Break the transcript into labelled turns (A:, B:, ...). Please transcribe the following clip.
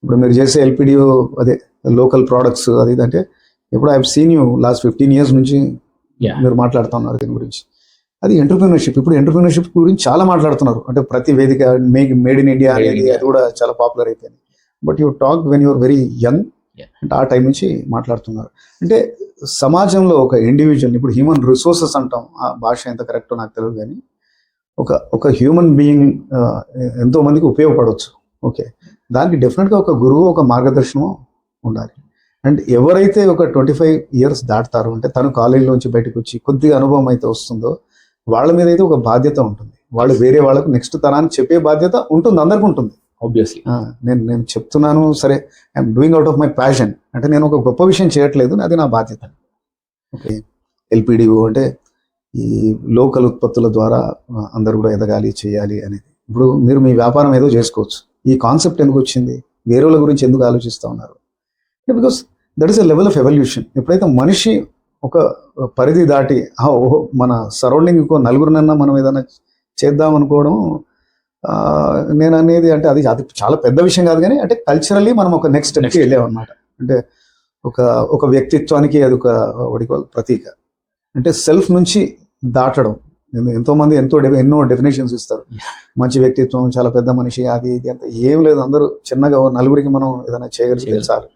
A: ఇప్పుడు మీరు చేసే ఎల్పిడిఓ అదే లోకల్ ప్రోడక్ట్స్ అది ఇది అంటే ఇప్పుడు I seen you last 15 years నుంచి మీరు మాట్లాడుతున్నారు దీని గురించి. అది ఎంటర్‌ప్రెన్యూర్‌షిప్. ఇప్పుడు ఎంటర్‌ప్రెన్యూర్‌షిప్ గురించి చాలా మాట్లాడుతున్నారు. అంటే ప్రతి వేదిక మేడ్ ఇన్ ఇండియా అనేది అది కూడా చాలా పాపులర్ అయిపోయింది. But you talk when you're very young, అంటే ఆ టైం నుంచి మాట్లాడుతున్నారు. అంటే సమాజంలో ఒక ఇండివిజువల్, ఇప్పుడు హ్యూమన్ రిసోర్సెస్ అంటాం, ఆ భాష ఎంత కరెక్టో నాకు తెలియదు, కానీ ఒక హ్యూమన్ బీయింగ్ ఎంతో మందికి ఉపయోగపడవచ్చు. ఓకే, దానికి డెఫినెట్గా ఒక గురువు, ఒక మార్గదర్శనం ఉండాలి. అండ్ ఎవరైతే ఒక 25 years దాటుతారో, అంటే తను కాలేజీలోంచి బయటకు వచ్చి కొద్దిగా అనుభవం అయితే వస్తుందో, వాళ్ళ మీద అయితే ఒక బాధ్యత ఉంటుంది. వాళ్ళు వేరే వాళ్ళకు నెక్స్ట్ తరానికి చెప్పే బాధ్యత ఉంటుంది, అందరికీ ఉంటుంది.
B: ఆబ్వియస్లీ
A: నేను చెప్తున్నాను, సరే I'm doing out of my passion, అంటే నేను ఒక గొప్ప విషయం చేయట్లేదు, అది నా బాధ్యత. ఓకే, ఎల్పిడిఓ అంటే ఈ లోకల్ ఉత్పత్తుల ద్వారా అందరూ కూడా ఎదగాలి, చేయాలి అనేది. ఇప్పుడు మీరు మీ వ్యాపారం ఏదో చేసుకోవచ్చు, ఈ కాన్సెప్ట్ ఎందుకు వచ్చింది, వేరే వాళ్ళ గురించి ఎందుకు ఆలోచిస్తూ ఉన్నారు? Because that is a level of evolution. ఎప్పుడైతే మనిషి ఒక పరిధి దాటి ఓహో మన సరౌండింగ్ ఇంకో నలుగురినన్నా మనం ఏదైనా చేద్దాం అనుకోవడం, నేను అనేది అంటే అది చాలా పెద్ద విషయం కాదు, కానీ అంటే కల్చరల్లీ మనం ఒక నెక్స్ట్ స్టెప్కి వెళ్ళామన్నమాట. అంటే ఒక వ్యక్తిత్వానికి అది ఒక ప్రతీక. అంటే సెల్ఫ్ నుంచి దాటడం. ఎంతోమంది ఎన్నో డెఫినేషన్స్ ఇస్తారు. మంచి వ్యక్తిత్వం, చాలా పెద్ద మనిషి, అది ఇది అంత ఏం లేదు. అందరూ చిన్నగా నలుగురికి మనం ఏదైనా చేయగలిగితే చాలు.